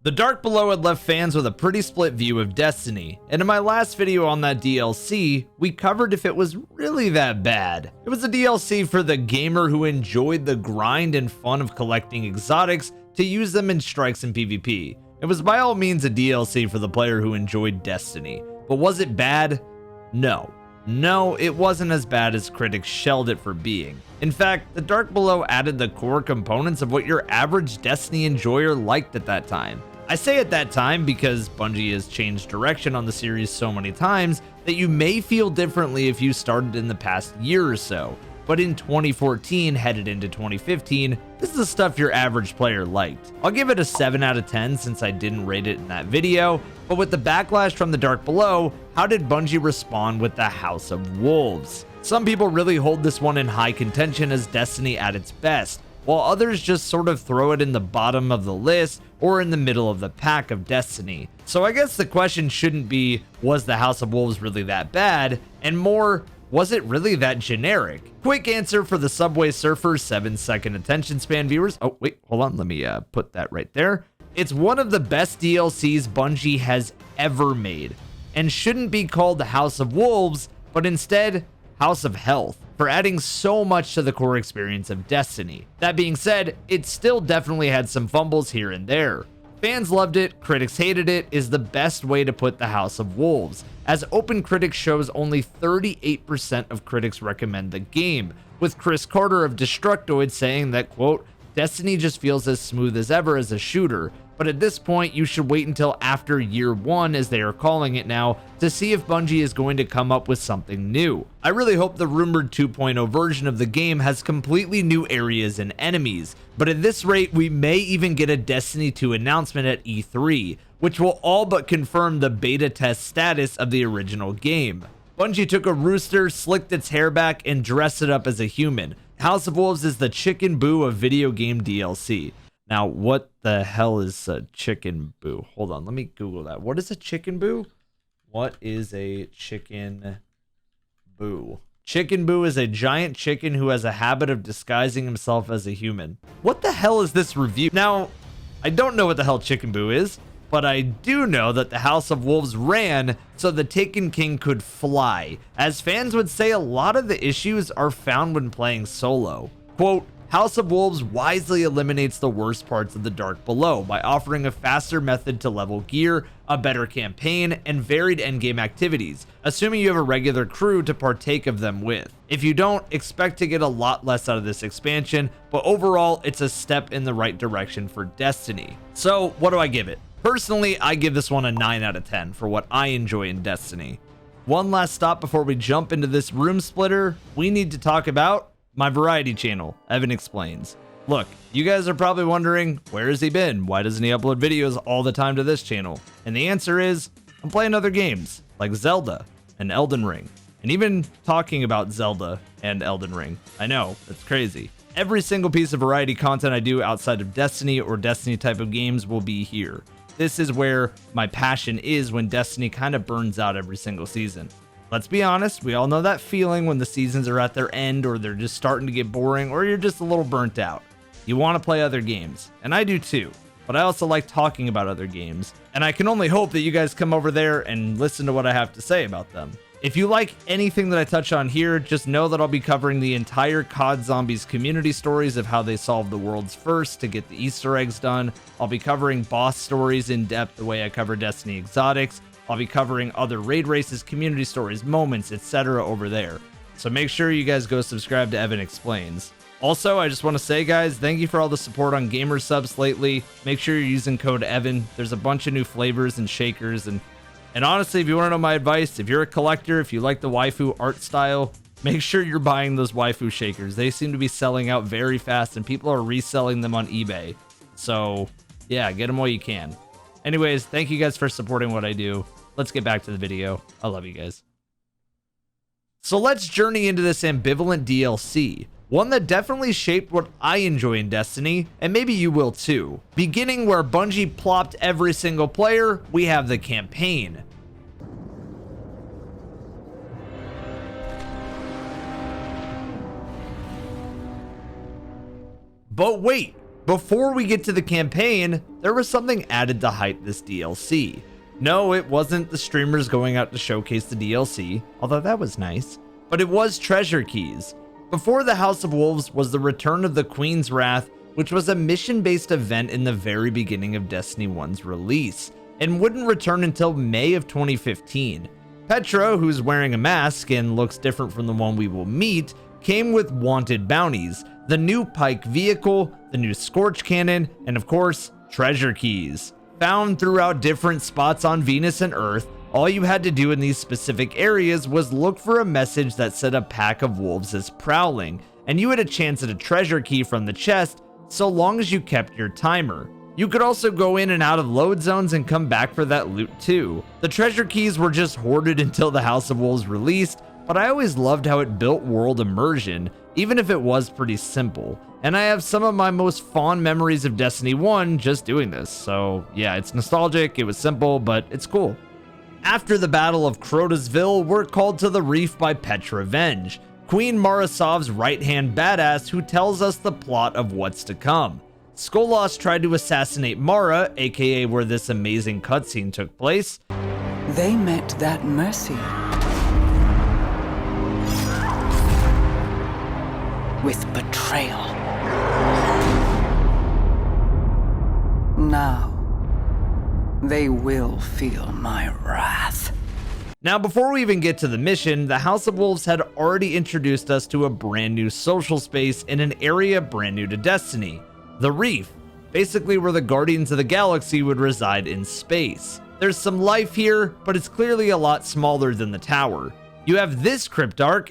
The Dark Below had left fans with a pretty split view of Destiny, and in my last video on that DLC, we covered if it was really that bad. It was a DLC for the gamer who enjoyed the grind and fun of collecting exotics to use them in strikes and PvP. It was by all means a DLC for the player who enjoyed Destiny, but was it bad? No. No, it wasn't as bad as critics shelled it for being. In fact, the Dark Below added the core components of what your average Destiny enjoyer liked at that time. I say at that time because Bungie has changed direction on the series so many times that you may feel differently if you started in the past year or so. But in 2014, headed into 2015, this is the stuff your average player liked. I'll give it a 7 out of 10 since I didn't rate it in that video, but with the backlash from the Dark Below, how did Bungie respond with the House of Wolves? Some people really hold this one in high contention as Destiny at its best, while others just sort of throw it in the bottom of the list or in the middle of the pack of Destiny. So I guess the question shouldn't be, was the House of Wolves really that bad? And more, was it really that generic? Quick answer for the Subway Surfer 7-second attention span viewers. Oh, wait, hold on. Let me put that right there. It's one of the best DLCs Bungie has ever made and shouldn't be called the House of Wolves, but instead House of Health, for adding so much to the core experience of Destiny. That being said, it still definitely had some fumbles here and there. Fans loved it, critics hated it is the best way to put the House of Wolves, as OpenCritic shows only 38% of critics recommend the game, with Chris Carter of Destructoid saying that, quote, Destiny just feels as smooth as ever as a shooter, but at this point you should wait until after year 1, as they are calling it now, to see if Bungie is going to come up with something new. I really hope the rumored 2.0 version of the game has completely new areas and enemies, but at this rate we may even get a Destiny 2 announcement at E3, which will all but confirm the beta test status of the original game. Bungie took a rooster, slicked its hair back, and dressed it up as a human. House of Wolves is the chicken boo of video game DLC. Now, what the hell is a chicken boo? Hold on, let me Google that. What is a chicken boo? What is a chicken boo? Chicken boo is a giant chicken who has a habit of disguising himself as a human. What the hell is this review? Now, I don't know what the hell chicken boo is, but I do know that the House of Wolves ran so the Taken King could fly. As fans would say, a lot of the issues are found when playing solo. Quote, House of Wolves wisely eliminates the worst parts of the Dark Below by offering a faster method to level gear, a better campaign, and varied endgame activities, assuming you have a regular crew to partake of them with. If you don't, expect to get a lot less out of this expansion, but overall, it's a step in the right direction for Destiny. So, what do I give it? Personally, I give this one a 9 out of 10 for what I enjoy in Destiny. One last stop before we jump into this room splitter, we need to talk about my variety channel, Evan Explains. Look, you guys are probably wondering, where has he been? Why doesn't he upload videos all the time to this channel? And the answer is, I'm playing other games, like Zelda and Elden Ring. And even talking about Zelda and Elden Ring. I know, it's crazy. Every single piece of variety content I do outside of Destiny or Destiny type of games will be here. This is where my passion is when Destiny kind of burns out every single season. Let's be honest, we all know that feeling when the seasons are at their end or they're just starting to get boring or you're just a little burnt out. You want to play other games, and I do too, but I also like talking about other games, and I can only hope that you guys come over there and listen to what I have to say about them. If you like anything that I touch on here, just know that I'll be covering the entire COD Zombies community stories of how they solved the world's first to get the Easter eggs done. I'll be covering boss stories in depth the way I cover Destiny exotics. I'll be covering other raid races, community stories, moments, etc. over there. So make sure you guys go subscribe to Evan Explains. Also, I just want to say, guys, thank you for all the support on Gamer Subs lately. Make sure you're using code EVAN. There's a bunch of new flavors and shakers. And honestly, if you want to know my advice, if you're a collector, if you like the waifu art style, make sure you're buying those waifu shakers. They seem to be selling out very fast, and people are reselling them on eBay. So, yeah, get them while you can. Anyways, thank you guys for supporting what I do. Let's get back to the video. I love you guys. So let's journey into this ambivalent DLC, one that definitely shaped what I enjoy in Destiny, and maybe you will too. Beginning where Bungie plopped every single player, we have the campaign. But wait, Before we get to the campaign, there was something added to hype this DLC. No, it wasn't the streamers going out to showcase the DLC, although that was nice, but it was treasure keys. Before the House of Wolves was the return of the Queen's Wrath, which was a mission-based event in the very beginning of Destiny 1's release, and wouldn't return until May of 2015. Petra, who's wearing a mask and looks different from the one we will meet, came with wanted bounties, the new Pike vehicle, the new Scorch Cannon, and of course, treasure keys. Found throughout different spots on Venus and Earth, all you had to do in these specific areas was look for a message that said a pack of wolves is prowling, and you had a chance at a treasure key from the chest so long as you kept your timer. You could also go in and out of load zones and come back for that loot too. The treasure keys were just hoarded until the House of Wolves released, but I always loved how it built world immersion, even if it was pretty simple. And I have some of my most fond memories of Destiny 1 just doing this. So yeah, it's nostalgic, it was simple, but it's cool. After the Battle of Crotasville, we're called to the Reef by Petra Venj, Queen Marasov's right-hand badass who tells us the plot of what's to come. Skolas tried to assassinate Mara, aka where this amazing cutscene took place. They met that mercy with betrayal. Now, they will feel my wrath. Now, before we even get to the mission, the House of Wolves had already introduced us to a brand new social space in an area brand new to Destiny, the Reef, basically where the Guardians of the Galaxy would reside in space. There's some life here, but it's clearly a lot smaller than the tower. You have this Cryptarch,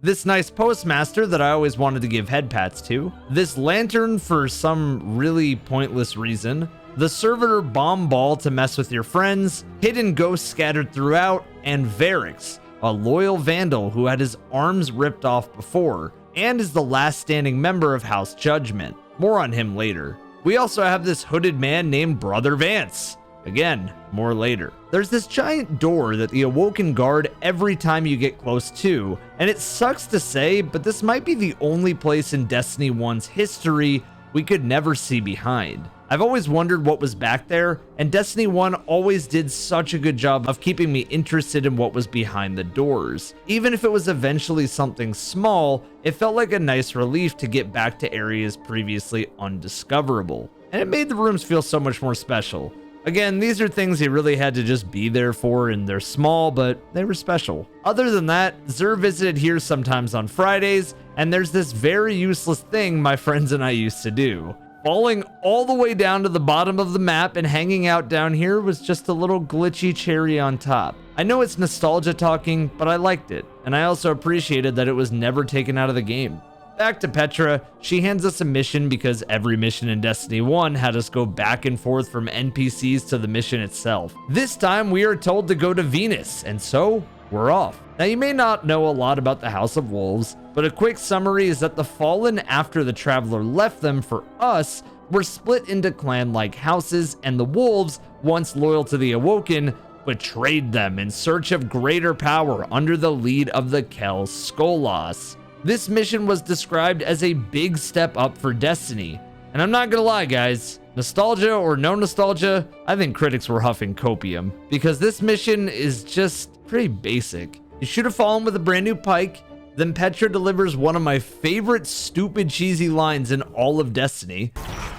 this nice postmaster that I always wanted to give head pats to, this lantern for some really pointless reason, the servitor bomb ball to mess with your friends, hidden ghosts scattered throughout, and Variks, a loyal vandal who had his arms ripped off before, and is the last standing member of House Judgment. More on him later. We also have this hooded man named Brother Vance. Again, more later. There's this giant door that the Awoken guard every time you get close to, and it sucks to say, but this might be the only place in Destiny 1's history we could never see behind. I've always wondered what was back there, and Destiny 1 always did such a good job of keeping me interested in what was behind the doors. Even if it was eventually something small, it felt like a nice relief to get back to areas previously undiscoverable, and it made the rooms feel so much more special. Again, these are things you really had to just be there for, and they're small, but they were special. Other than that, Xur visited here sometimes on Fridays, and there's this very useless thing my friends and I used to do. Falling all the way down to the bottom of the map and hanging out down here was just a little glitchy cherry on top. I know it's nostalgia talking, but I liked it, and I also appreciated that it was never taken out of the game. Back to Petra, she hands us a mission because every mission in Destiny 1 had us go back and forth from NPCs to the mission itself. This time we are told to go to Venus, and so we're off. Now you may not know a lot about the House of Wolves, but a quick summary is that the Fallen, after the Traveler left them for us, were split into clan-like houses, and the Wolves, once loyal to the Awoken, betrayed them in search of greater power under the lead of the Kell Skolas. This mission was described as a big step up for Destiny, and I'm not gonna lie guys, nostalgia or no nostalgia, I think critics were huffing copium, because this mission is just pretty basic. You shoot a Fallen with a brand new pike, then Petra delivers one of my favorite stupid cheesy lines in all of Destiny.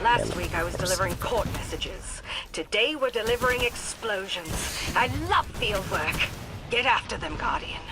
Last week I was delivering court messages. Today we're delivering explosions. I love field work. Get after them, Guardian.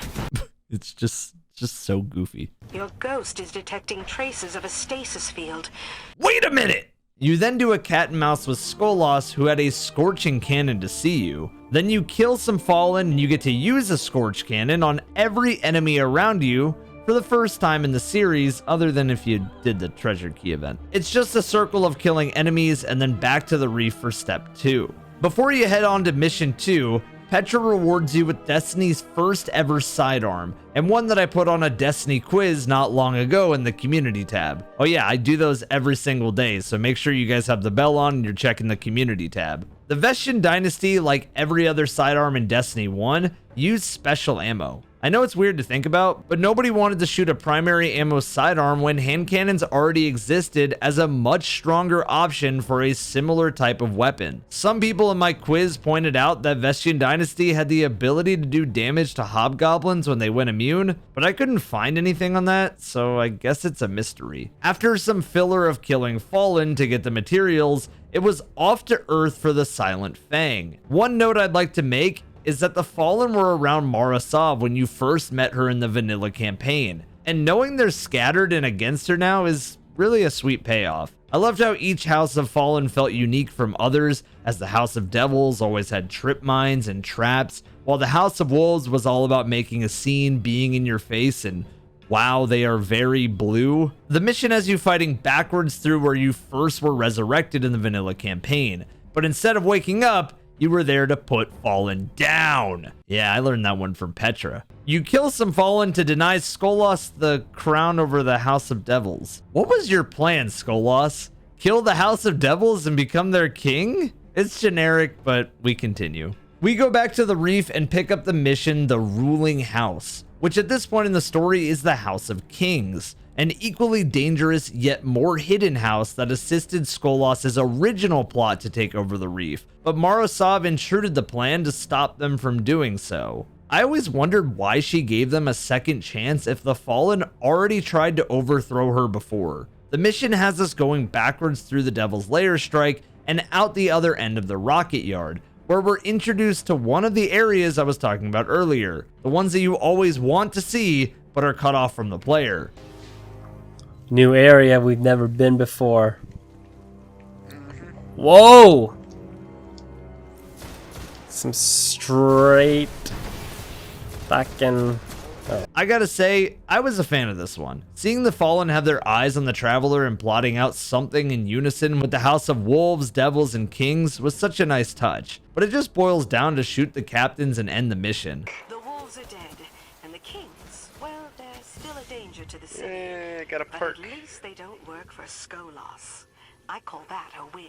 It's just so goofy. Your ghost is detecting traces of a stasis field. Wait a minute! You then do a cat and mouse with Skolas, who had a scorching cannon to see you. Then you kill some Fallen and you get to use a scorch cannon on every enemy around you for the first time in the series, other than if you did the treasure key event. It's just a circle of killing enemies and then back to the Reef for step 2. Before you head on to mission 2, Petra rewards you with Destiny's first ever sidearm, and one that I put on a Destiny quiz not long ago in the community tab. Oh yeah, I do those every single day, so make sure you guys have the bell on and you're checking the community tab. The Vestian Dynasty, like every other sidearm in Destiny 1, used special ammo. I know it's weird to think about, but nobody wanted to shoot a primary ammo sidearm when hand cannons already existed as a much stronger option for a similar type of weapon. Some people in my quiz pointed out that Vestian Dynasty had the ability to do damage to hobgoblins when they went immune, but I couldn't find anything on that, so I guess it's a mystery. After some filler of killing Fallen to get the materials, it was off to Earth for the Silent Fang. One note I'd like to make is that the Fallen were around Mara Sov when you first met her in the vanilla campaign, and knowing they're scattered and against her now is really a sweet payoff. I loved how each House of Fallen felt unique from others, as the House of Devils always had trip mines and traps, while the House of Wolves was all about making a scene, being in your face, and wow, they are very blue. The mission has you fighting backwards through where you first were resurrected in the vanilla campaign, but instead of waking up, you were there to put Fallen down. Yeah, I learned that one from Petra. You kill some Fallen to deny Skolas the crown over the House of Devils. What was your plan, Skolas? Kill the House of Devils and become their king? It's generic, but we continue. We go back to the Reef and pick up the mission, the Ruling House, which at this point in the story is the House of Kings, an equally dangerous yet more hidden house that assisted Skolas' original plot to take over the Reef, but Mara Sov intruded the plan to stop them from doing so. I always wondered why she gave them a second chance if the Fallen already tried to overthrow her before. The mission has us going backwards through the Devil's Lair strike and out the other end of the rocket yard, where we're introduced to one of the areas I was talking about earlier, the ones that you always want to see but are cut off from the player. New area we've never been before. Whoa! Some straight fucking... I gotta say, I was a fan of this one. Seeing the Fallen have their eyes on the Traveler and plotting out something in unison with the House of Wolves, Devils, and Kings was such a nice touch. But it just boils down to shoot the captains and end the mission. The wolves are dead, and the kings, well, they're still a danger to the city. Got a perk. But at least they don't work for Skolas. I call that a win.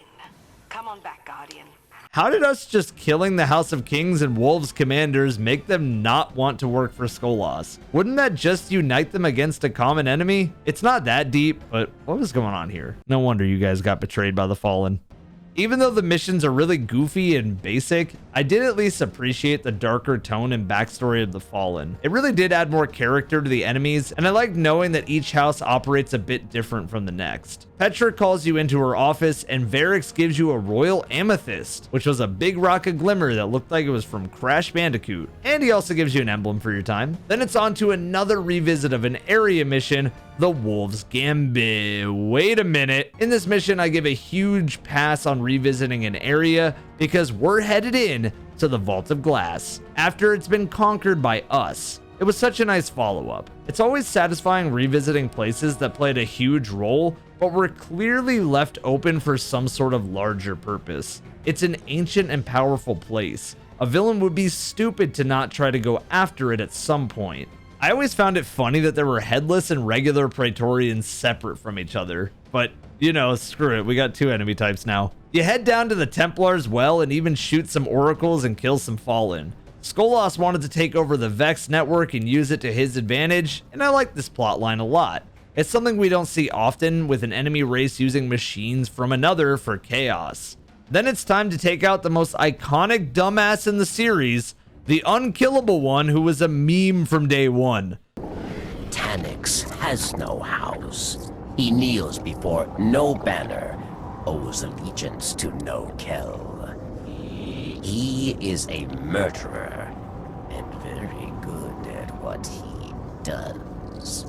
Come on back, Guardian. How did us just killing the House of Kings and Wolves commanders make them not want to work for Skolas? Wouldn't that just unite them against a common enemy? It's not that deep, but what was going on here? No wonder you guys got betrayed by the Fallen. Even though the missions are really goofy and basic, I did at least appreciate the darker tone and backstory of the Fallen. It really did add more character to the enemies, and I like knowing that each house operates a bit different from the next. Petra calls you into her office, and Variks gives you a royal amethyst, which was a big rock of glimmer that looked like it was from Crash Bandicoot. And he also gives you an emblem for your time. Then it's on to another revisit of an area mission, the Wolves Gambit. Wait a minute. In this mission, I give a huge pass on revisiting an area because we're headed in to the Vault of Glass after it's been conquered by us. It was such a nice follow-up. It's always satisfying revisiting places that played a huge role, but were clearly left open for some sort of larger purpose. It's an ancient and powerful place. A villain would be stupid to not try to go after it at some point. I always found it funny that there were headless and regular Praetorians separate from each other, but you know, screw it, we got two enemy types now. You head down to the Templar's well and even shoot some oracles and kill some Fallen. Skolas wanted to take over the Vex network and use it to his advantage, and I like this plotline a lot. It's something we don't see often, with an enemy race using machines from another for chaos. Then it's time to take out the most iconic dumbass in the series, the unkillable one who was a meme from day one. Tanix has no house. He kneels before no banner, owes allegiance to no Kell. He is a murderer, and very good at what he does.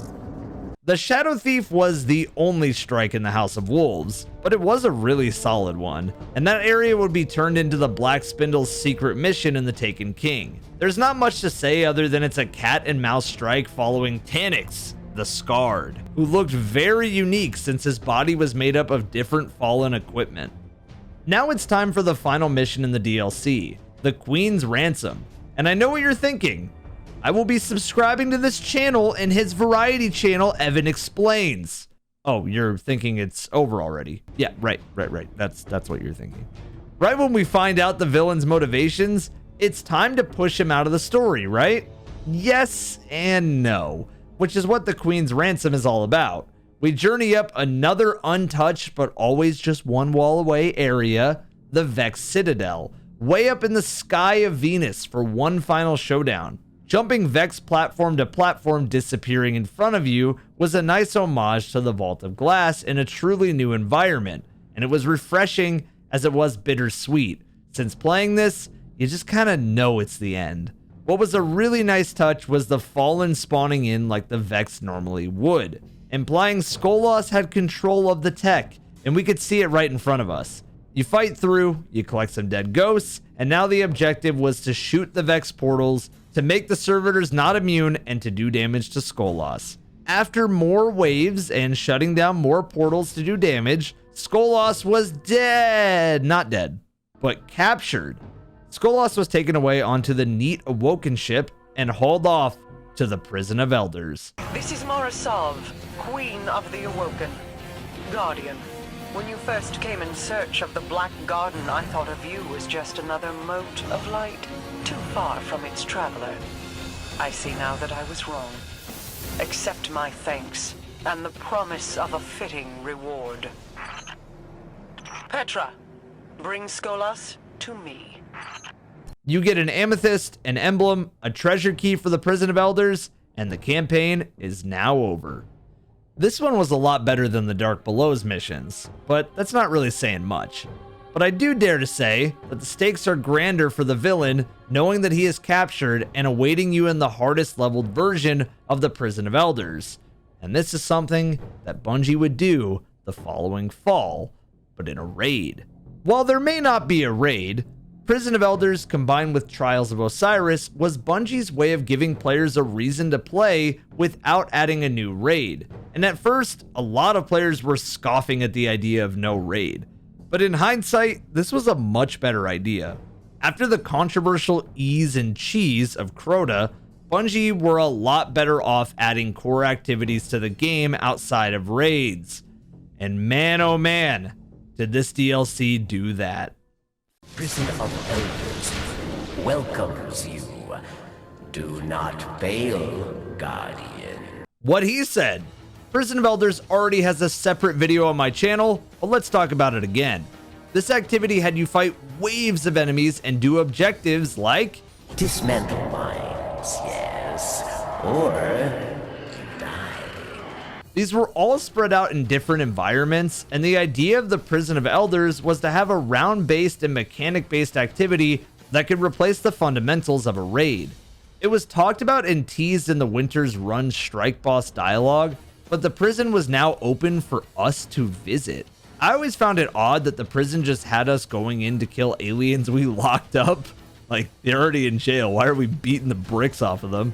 The Shadow Thief was the only strike in the House of Wolves, but it was a really solid one, and that area would be turned into the Black Spindle's secret mission in the Taken King. There's not much to say other than it's a cat and mouse strike following Tanix, the Scarred, who looked very unique since his body was made up of different Fallen equipment. Now it's time for the final mission in the DLC, the Queen's Ransom. And I know what you're thinking. I will be subscribing to this channel and his variety channel, Evan Explains. Oh, you're thinking it's over already. Yeah, right. That's what you're thinking. Right when we find out the villain's motivations, it's time to push him out of the story, right? Yes and no, which is what the Queen's Ransom is all about. We journey up another untouched but always just one wall away area, the Vex Citadel, way up in the sky of Venus for one final showdown. Jumping Vex platform to platform disappearing in front of you was a nice homage to the Vault of Glass in a truly new environment, and it was refreshing as it was bittersweet. Since playing this, you just kind of know it's the end. What was a really nice touch was the Fallen spawning in like the Vex normally would, implying Skolas had control of the tech, and we could see it right in front of us. You fight through, you collect some dead ghosts, and now the objective was to shoot the Vex portals to make the servitors not immune and to do damage to Skolas. After more waves and shutting down more portals to do damage, Skolas was dead. Not dead, but captured. Skolas was taken away onto the Neat Awoken ship and hauled off to the Prison of Elders. This is Morasov, Queen of the Awoken. Guardian, when you first came in search of the Black Garden, I thought of you as just another mote of light, too far from its traveler. I see now that I was wrong. Accept my thanks, and the promise of a fitting reward. Petra, bring Skolas to me. You get an amethyst, an emblem, a treasure key for the Prison of Elders, and the campaign is now over. This one was a lot better than the Dark Below's missions, but that's not really saying much. But I do dare to say that the stakes are grander for the villain, knowing that he is captured and awaiting you in the hardest leveled version of the Prison of Elders. And this is something that Bungie would do the following fall, but in a raid. While there may not be a raid, Prison of Elders combined with Trials of Osiris was Bungie's way of giving players a reason to play without adding a new raid. And at first, a lot of players were scoffing at the idea of no raid. But in hindsight, this was a much better idea. After the controversial ease and cheese of Crota, Bungie were a lot better off adding core activities to the game outside of raids. And man oh man, did this DLC do that. Prison of Elders welcomes you. Do not fail, Guardian. What he said. Prison of Elders already has a separate video on my channel, but let's talk about it again. This activity had you fight waves of enemies and do objectives like Dismantle mines, yes, or die. These were all spread out in different environments, and the idea of the Prison of Elders was to have a round-based and mechanic-based activity that could replace the fundamentals of a raid. It was talked about and teased in the Winter's Run Strike Boss dialogue, but the prison was now open for us to visit. I always found it odd that the prison just had us going in to kill aliens we locked up. Like, they're already in jail. Why are we beating the bricks off of them?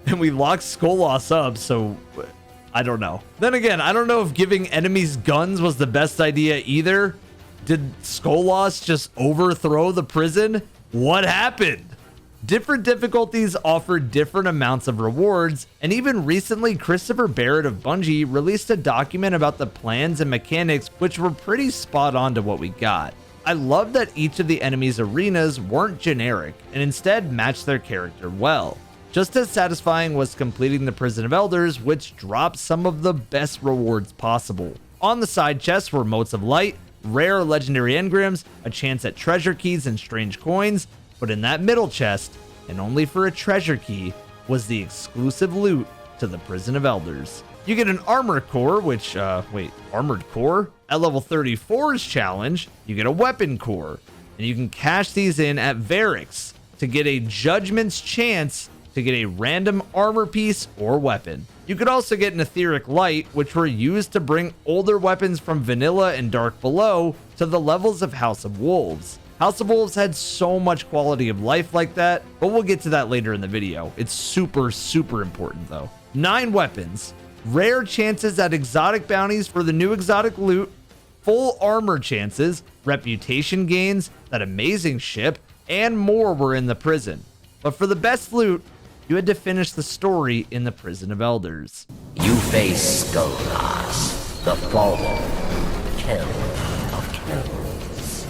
And we locked Skolas up, so I don't know. Then again, I don't know if giving enemies guns was the best idea either. Did Skolas just overthrow the prison? What happened? Different difficulties offer different amounts of rewards, and even recently Christopher Barrett of Bungie released a document about the plans and mechanics which were pretty spot on to what we got. I love that each of the enemies' arenas weren't generic and instead matched their character well. Just as satisfying was completing the Prison of Elders, which dropped some of the best rewards possible. On the side chests were Motes of Light, rare legendary engrams, a chance at treasure keys and strange coins, but in that middle chest, and only for a treasure key, was the exclusive loot to the Prison of Elders. You get an armor core, which, armored core? At level 34's challenge, you get a weapon core, and you can cash these in at Variks to get a Judgment's chance to get a random armor piece or weapon. You could also get an Etheric Light, which were used to bring older weapons from Vanilla and Dark Below to the levels of House of Wolves. House of Wolves had so much quality of life like that, but we'll get to that later in the video. It's super, super important though. 9 weapons, rare chances at exotic bounties for the new exotic loot, full armor chances, reputation gains, that amazing ship, and more were in the prison. But for the best loot, you had to finish the story in the Prison of Elders. You face Skolas, the fallen, Kell of Kells.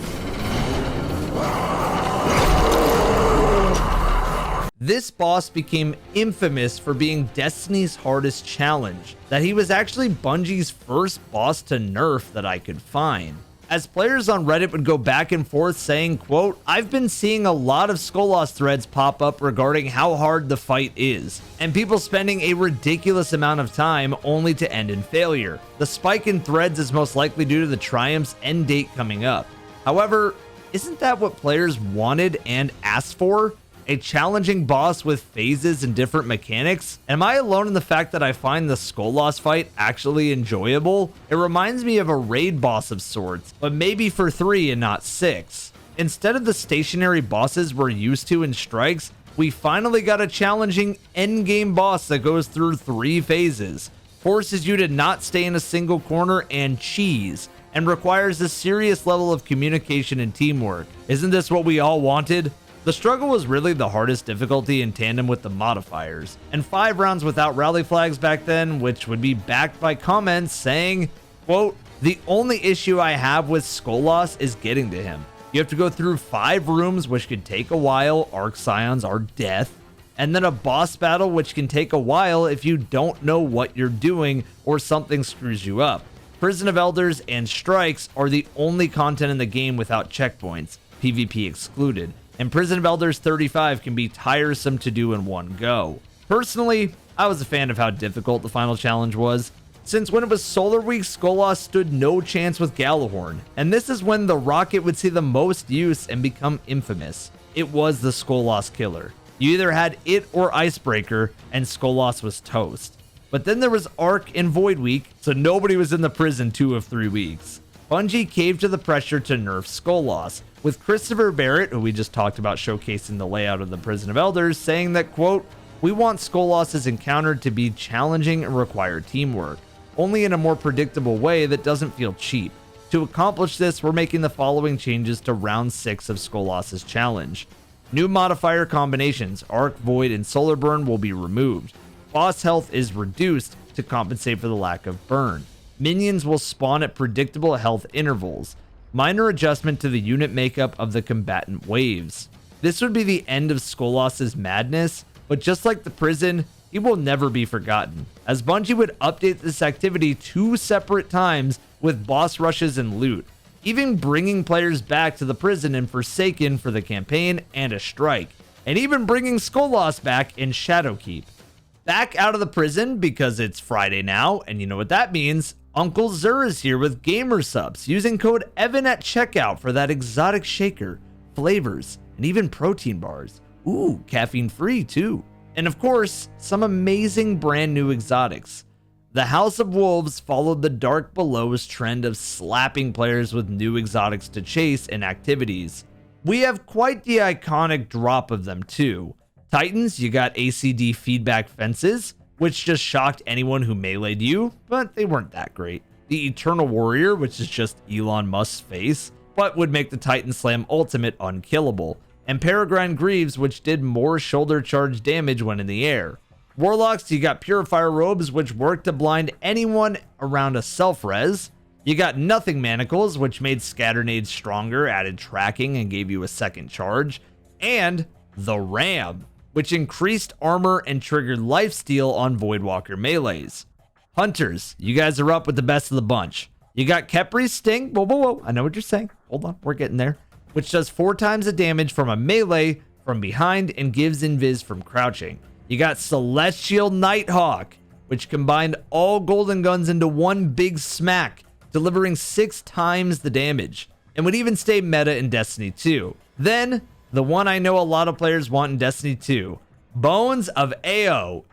This boss became infamous for being Destiny's hardest challenge, that he was actually Bungie's first boss to nerf that I could find. As players on Reddit would go back and forth saying, quote, "I've been seeing a lot of Skolas threads pop up regarding how hard the fight is, and people spending a ridiculous amount of time only to end in failure. The spike in threads is most likely due to the Triumph's end date coming up." However, isn't that what players wanted and asked for? A challenging boss with phases and different mechanics? Am I alone in the fact that I find the Skolas fight actually enjoyable? It reminds me of a raid boss of sorts, but maybe for 3 and not 6. Instead of the stationary bosses we're used to in Strikes, we finally got a challenging endgame boss that goes through 3 phases, forces you to not stay in a single corner and cheese, and requires a serious level of communication and teamwork. Isn't this what we all wanted? The struggle was really the hardest difficulty in tandem with the modifiers, and 5 rounds without rally flags back then, which would be backed by comments saying, quote, "The only issue I have with Skolas is getting to him. You have to go through 5 rooms, which could take a while, Arc Scions are death, and then a boss battle, which can take a while if you don't know what you're doing or something screws you up. Prison of Elders and Strikes are the only content in the game without checkpoints, PvP excluded, and Prison of Elders 35 can be tiresome to do in one go." Personally, I was a fan of how difficult the final challenge was, since when it was Solar Week, Skolas stood no chance with Gjallarhorn, and this is when the rocket would see the most use and become infamous. It was the Skolas killer. You either had it or Icebreaker, and Skolas was toast. But then there was Arc and Void Week, so nobody was in the prison 2 of 3 weeks. Bungie caved to the pressure to nerf Skolas, with Christopher Barrett, who we just talked about showcasing the layout of the Prison of Elders, saying that, quote, "We want Skolas' encounter to be challenging and require teamwork, only in a more predictable way that doesn't feel cheap. To accomplish this, we're making the following changes to round 6 of Skolas' challenge. New modifier combinations, Arc, Void, and Solar Burn will be removed. Boss health is reduced to compensate for the lack of burn. Minions will spawn at predictable health intervals. Minor adjustment to the unit makeup of the combatant waves." This would be the end of Skolas' madness, but just like the prison, he will never be forgotten, as Bungie would update this activity 2 separate times with boss rushes and loot, even bringing players back to the prison in Forsaken for the campaign and a strike, and even bringing Skolas back in Shadowkeep. Back out of the prison because it's Friday now, and you know what that means. Uncle Zur is here with gamer subs using code EVAN at checkout for that exotic shaker, flavors, and even protein bars. Ooh, caffeine free too. And of course, some amazing brand new exotics. The House of Wolves followed the Dark Below's trend of slapping players with new exotics to chase and activities. We have quite the iconic drop of them too. Titans, you got ACD feedback fences, which just shocked anyone who meleeed you, but they weren't that great. The Eternal Warrior, which is just Elon Musk's face, but would make the Titan Slam ultimate unkillable. And Peregrine Greaves, which did more shoulder charge damage when in the air. Warlocks, you got Purifier Robes, which worked to blind anyone around a self-res. You got Nothing Manacles, which made Scatternades stronger, added tracking, and gave you a second charge. And the Ram, which increased armor and triggered lifesteal on Voidwalker melees. Hunters, you guys are up with the best of the bunch. You got Kepri's Sting, whoa, I know what you're saying. Hold on, we're getting there. Which does 4 times the damage from a melee from behind and gives invis from crouching. You got Celestial Nighthawk, which combined all golden guns into one big smack, delivering 6 times the damage, and would even stay meta in Destiny 2. Then, the one I know a lot of players want in Destiny 2, Bones of Ayo,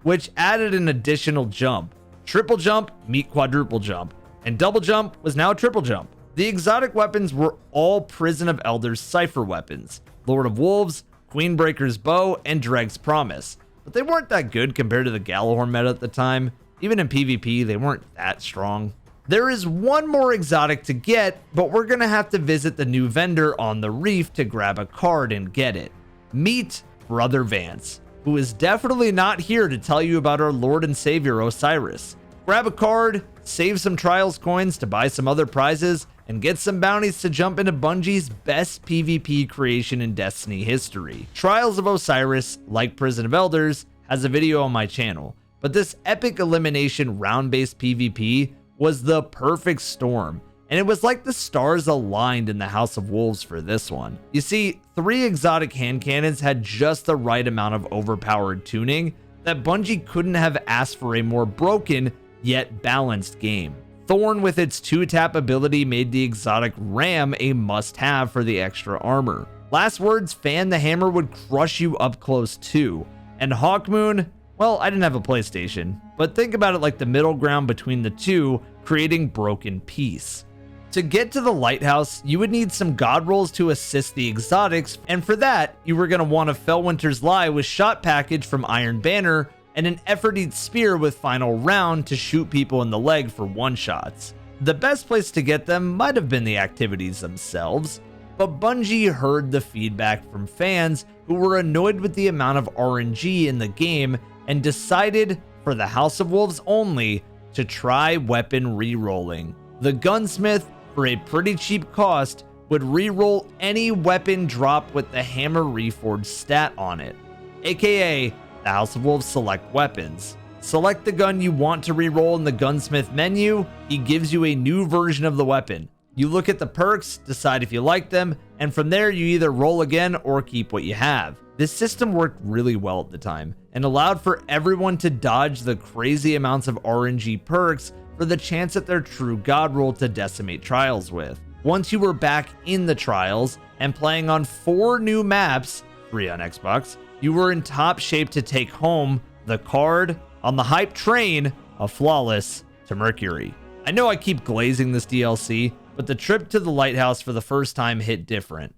which added an additional jump. Triple jump, meet quadruple jump, and double jump was now a triple jump. The exotic weapons were all Prison of Elders cipher weapons, Lord of Wolves, Queenbreaker's Bow, and Dreg's Promise, but they weren't that good compared to the Gjallarhorn meta at the time. Even in PvP, they weren't that strong. There is one more exotic to get, but we're gonna have to visit the new vendor on the Reef to grab a card and get it. Meet Brother Vance, who is definitely not here to tell you about our Lord and Savior Osiris. Grab a card, save some Trials coins to buy some other prizes, and get some bounties to jump into Bungie's best PvP creation in Destiny history. Trials of Osiris, like Prison of Elders, has a video on my channel, but this epic elimination round-based PvP was the perfect storm, and it was like the stars aligned in the House of Wolves for this one. You see, 3 exotic hand cannons had just the right amount of overpowered tuning that Bungie couldn't have asked for a more broken yet balanced game. Thorn with its 2-tap ability made the exotic Ram a must-have for the extra armor. Last Word's Fan the Hammer would crush you up close too, and Hawkmoon, well, I didn't have a PlayStation, but think about it like the middle ground between the two, creating broken peace. To get to the lighthouse, you would need some god rolls to assist the exotics, and for that, you were going to want a Fellwinter's Lie with shot package from Iron Banner and an Ephrodite Spear with Final Round to shoot people in the leg for one-shots. The best place to get them might have been the activities themselves, but Bungie heard the feedback from fans who were annoyed with the amount of RNG in the game and decided, for the House of Wolves only, to try weapon re-rolling. The gunsmith, for a pretty cheap cost, would re-roll any weapon drop with the Hammer Reforged stat on it, aka the House of Wolves select weapons. Select the gun you want to re-roll in the gunsmith menu, he gives you a new version of the weapon. You look at the perks, decide if you like them, and from there you either roll again or keep what you have. This system worked really well at the time, and allowed for everyone to dodge the crazy amounts of RNG perks for the chance at their true god roll to decimate trials with. Once you were back in the trials and playing on 4 new maps, 3 on Xbox, you were in top shape to take home the card on the hype train of Flawless to Mercury. I know I keep glazing this DLC, but the trip to the lighthouse for the first time hit different.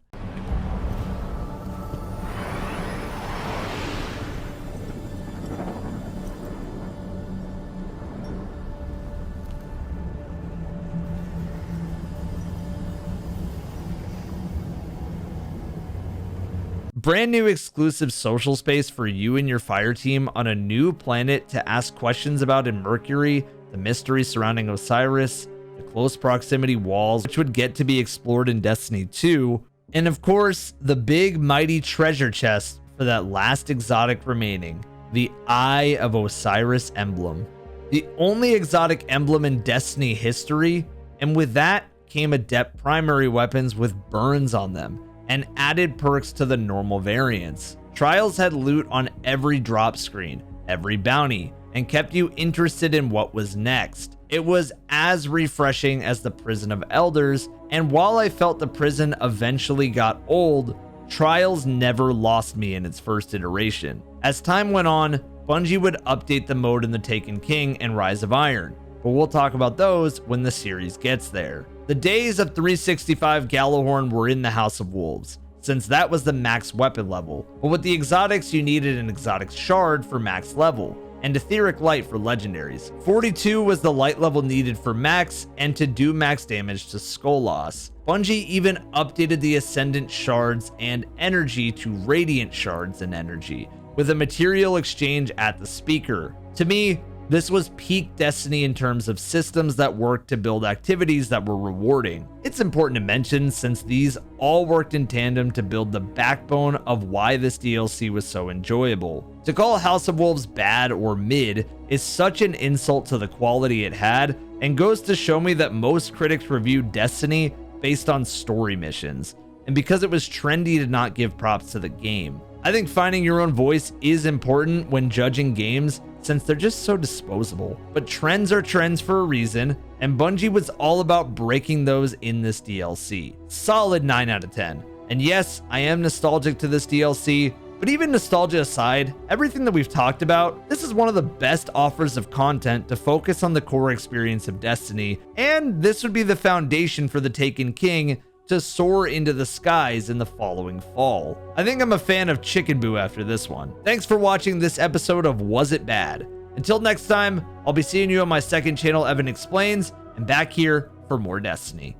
Brand new exclusive social space for you and your fire team on a new planet to ask questions about in Mercury, the mystery surrounding Osiris, the close proximity walls, which would get to be explored in Destiny 2, and of course, the big mighty treasure chest for that last exotic remaining, the Eye of Osiris emblem. The only exotic emblem in Destiny history, and with that came adept primary weapons with burns on them, and added perks to the normal variants. Trials had loot on every drop screen, every bounty, and kept you interested in what was next. It was as refreshing as the Prison of Elders, and while I felt the prison eventually got old, Trials never lost me in its first iteration. As time went on, Bungie would update the mode in the Taken King and Rise of Iron, but we'll talk about those when the series gets there. The days of 365 Gallowhorn were in the House of Wolves, since that was the max weapon level, but with the exotics you needed an exotic shard for max level, and etheric light for legendaries. 42 was the light level needed for max and to do max damage to skull loss. Bungie even updated the ascendant shards and energy to radiant shards and energy, with a material exchange at the speaker. To me, this was peak Destiny in terms of systems that worked to build activities that were rewarding. It's important to mention since these all worked in tandem to build the backbone of why this DLC was so enjoyable. To call House of Wolves bad or mid is such an insult to the quality it had, and goes to show me that most critics reviewed Destiny based on story missions, and because it was trendy to not give props to the game. I think finding your own voice is important when judging games, since they're just so disposable. But trends are trends for a reason, and Bungie was all about breaking those in this DLC. Solid 9 out of 10. And yes, I am nostalgic to this DLC, but even nostalgia aside, everything that we've talked about, this is one of the best offers of content to focus on the core experience of Destiny, and this would be the foundation for the Taken King to soar into the skies in the following fall. I think I'm a fan of Chicken Boo after this one. Thanks for watching this episode of Was It Bad? Until next time, I'll be seeing you on my second channel, Evan Explains, and back here for more Destiny.